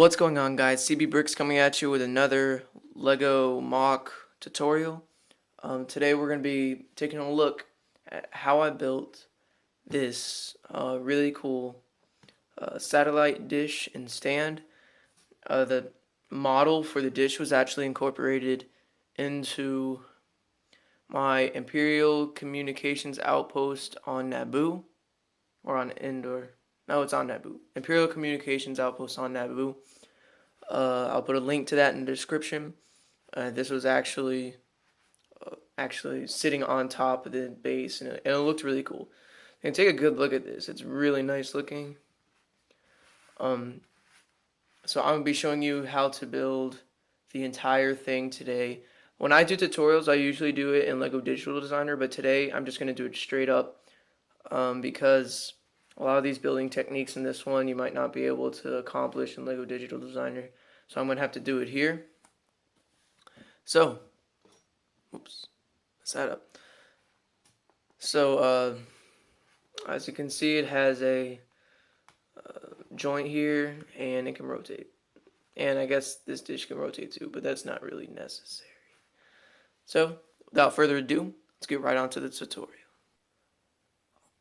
What's going on, guys? CB Bricks coming at you with another Lego MOC tutorial. Today we're going to be taking a look at how I built this really cool satellite dish and stand. The model for the dish was actually incorporated into my Imperial Communications Outpost on Naboo, or on Endor. No, it's on Naboo. Imperial Communications Outpost on Naboo. I'll put a link to that in the description. This was actually sitting on top of the base, and it looked really cool. You can take a good look at this. It's really nice looking. Um, so I'm gonna be showing you how to build the entire thing today. When I do tutorials, I usually do it in Lego Digital Designer, but today I'm just gonna do it straight up because a lot of these building techniques in this one you might not be able to accomplish in Lego Digital Designer. So I'm gonna have to do it here. So, oops, mess that up. So, as you can see, it has a joint here, and it can rotate. And I guess this dish can rotate too, but that's not really necessary. So, without further ado, let's get right on to the tutorial.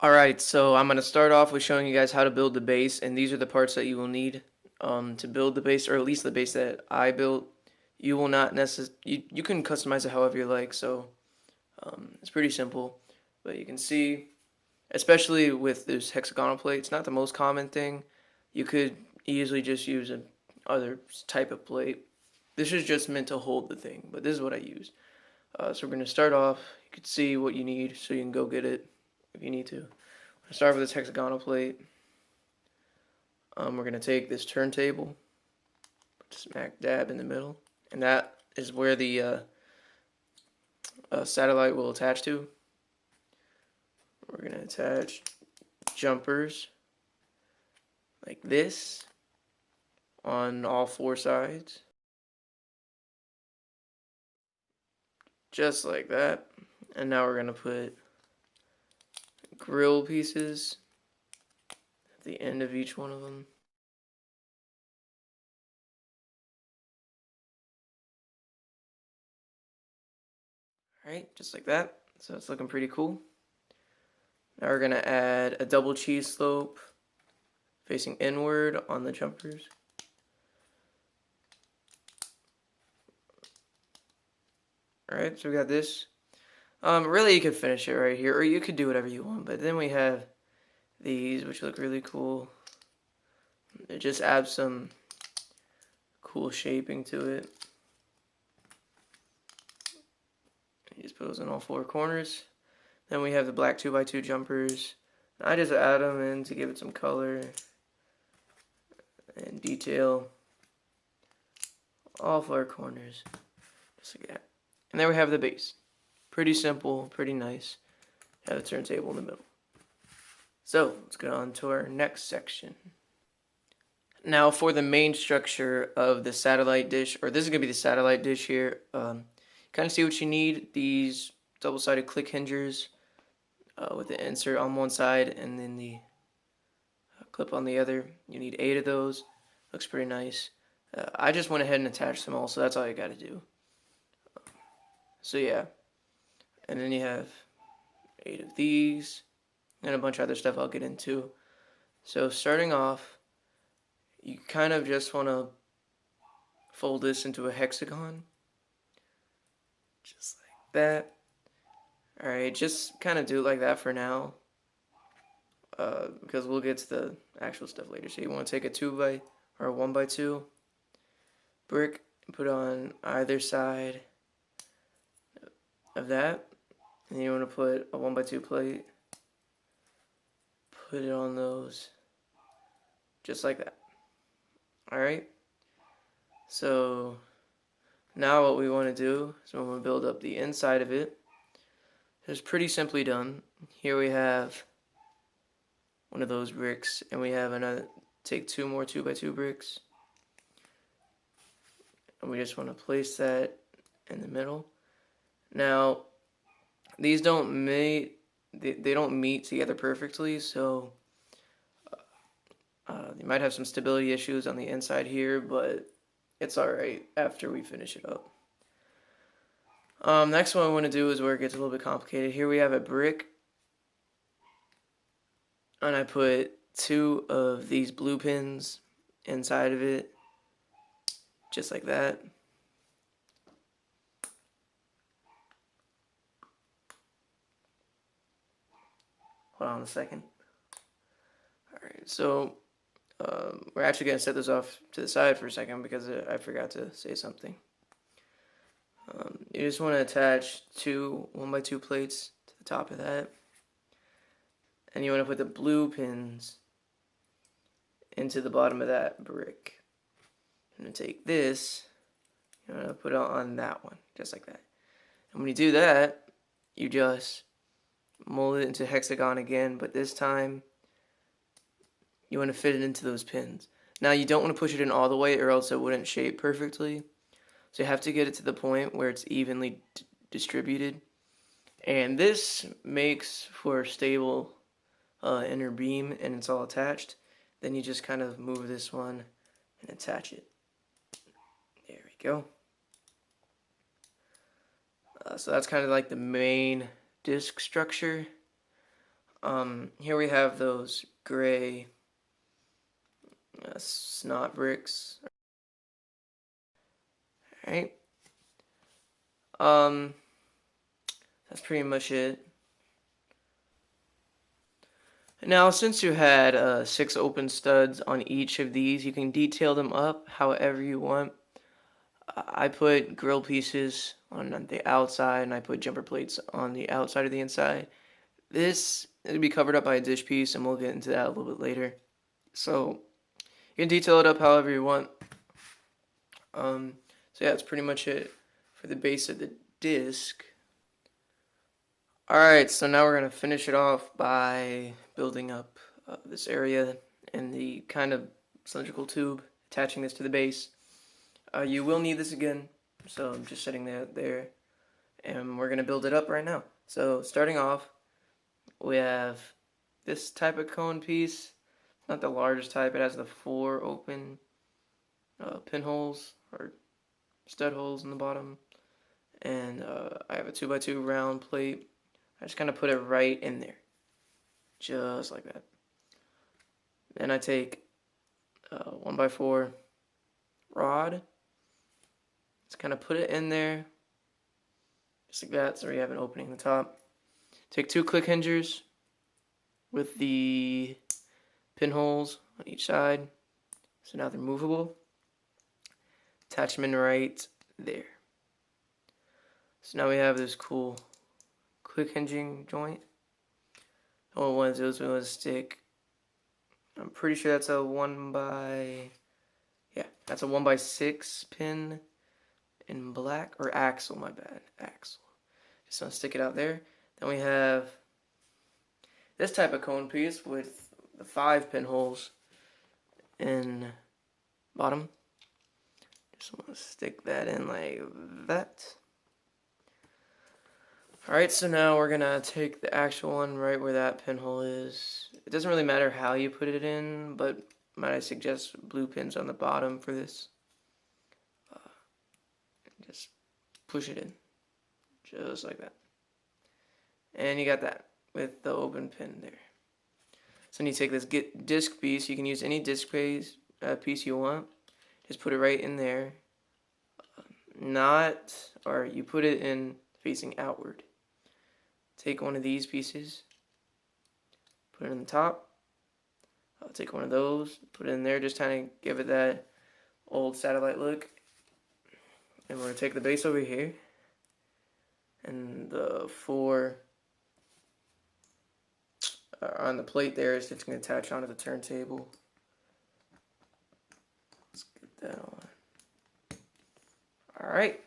Alright, so I'm going to start off with showing you guys how to build the base, and these are the parts that you will need to build the base, or at least the base that I built. You will not you can customize it however you like, so it's pretty simple. But you can see, especially with this hexagonal plate, it's not the most common thing. You could easily just use a other type of plate. This is just meant to hold the thing, but this is what I used. So we're going to start off. You can see what you need, so you can go get it if you need to. We'll start with this hexagonal plate. We're going to take this turntable, smack dab in the middle, and that is where the satellite will attach to. We're going to attach jumpers like this on all four sides, just like that. And now we're going to put grill pieces at the end of each one of them. Alright, just like that. So it's looking pretty cool. Now we're going to add a double cheese slope facing inward on the jumpers. Alright, so we got this. Really you could finish it right here, or you could do whatever you want, but then we have these, which look really cool. It just adds some cool shaping to it. You just put those in all four corners. Then we have the black 2x2 jumpers. I just add them in to give it some color and detail. All four corners, just like that. And there we have the base. Pretty simple, pretty nice. Have a turntable in the middle. So let's get on to our next section. Now for the main structure of the satellite dish, or this is going to be the satellite dish here, kind of see what you need. These double-sided click hingers with the insert on one side and then the clip on the other. You need 8 of those. Looks pretty nice. I just went ahead and attached them all, so that's all you got to do. So yeah, and then you have 8 of these and a bunch of other stuff I'll get into. So starting off, you kind of just want to fold this into a hexagon, just like that. Alright, just kind of do it like that for now, because we'll get to the actual stuff later. So you want to take a 2x or a 1x2 brick and put it on either side of that, and you want to put a 1x2 plate, put it on those, just like that. Alright, so now what we want to do is we want to build up the inside of it. It's pretty simply done. Here we have one of those bricks, and we have another, take 2 more 2x2 bricks, and we just want to place that in the middle. Now these don't meet, they don't meet together perfectly, so You might have some stability issues on the inside here, but it's alright after we finish it up. Next one I want to do is where it gets a little bit complicated. Here we have a brick, and I put 2 of these blue pins inside of it, just like that. Hold on a second. Alright, so we're actually going to set this off to the side for a second because I forgot to say something. You just want to attach 2 1x2 plates to the top of that. And you want to put the blue pins into the bottom of that brick. I'm going to take this, you want to put it on that one, just like that. And when you do that, you just mold it into hexagon again, but this time you want to fit it into those pins. Now you don't want to push it in all the way or else it wouldn't shape perfectly. So you have to get it to the point where it's evenly distributed. And this makes for a stable inner beam, and it's all attached. Then you just kind of move this one and attach it. There we go. So that's kind of like the main disc structure. Here we have those gray snot bricks. Alright. That's pretty much it. Now, since you had 6 open studs on each of these, you can detail them up however you want. I put grill pieces on the outside, and I put jumper plates on the outside of the inside. This will be covered up by a dish piece, and we'll get into that a little bit later. So you can detail it up however you want. So yeah, that's pretty much it for the base of the disc. Alright, so now we're going to finish it off by building up this area and the kind of cylindrical tube, attaching this to the base. You will need this again, so I'm just setting that there. And we're going to build it up right now. So starting off, we have this type of cone piece. Not the largest type, it has the 4 open pinholes or stud holes in the bottom. And I have a 2x2 round plate. I just kind of put it right in there, just like that. Then I take a 1x4 rod, just kind of put it in there, just like that, so we have an opening in the top. Take 2 click hingers with the pinholes on each side, so now they're movable. Attach them in right there. So now we have this cool click hinging joint. All we want to do is we want to stick, I'm pretty sure that's a 1x6 pin in black, or axle, my bad, axle. Just want to stick it out there. Then we have this type of cone piece with the 5 pinholes in bottom. Just want to stick that in like that. Alright, so now we're going to take the actual one right where that pinhole is. It doesn't really matter how you put it in, but might I suggest blue pins on the bottom for this. Just push it in, just like that. And you got that with the open pin there. So when you take this disc piece, you can use any disc piece you want. Just put it right in there. You put it in facing outward. Take one of these pieces, put it in the top. I'll take one of those, put it in there, just kind of give it that old satellite look. And we're going to take the base over here, and the 4 on the plate there is just going to attach onto the turntable. Let's get that on. Alright.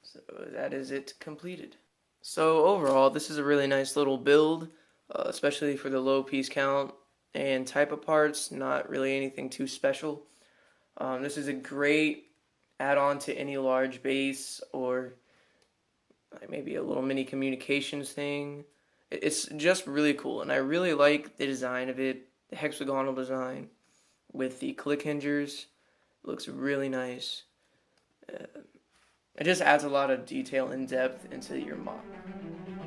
So that is it completed. So overall, this is a really nice little build, especially for the low piece count and type of parts, not really anything too special. This is a great add-on to any large base or maybe a little mini communications thing. It's just really cool, and I really like the design of it, the hexagonal design with the click hingers. It looks really nice. It just adds a lot of detail and depth into your model.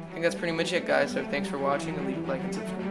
I think that's pretty much it, guys, so thanks for watching, and leave a like and subscribe.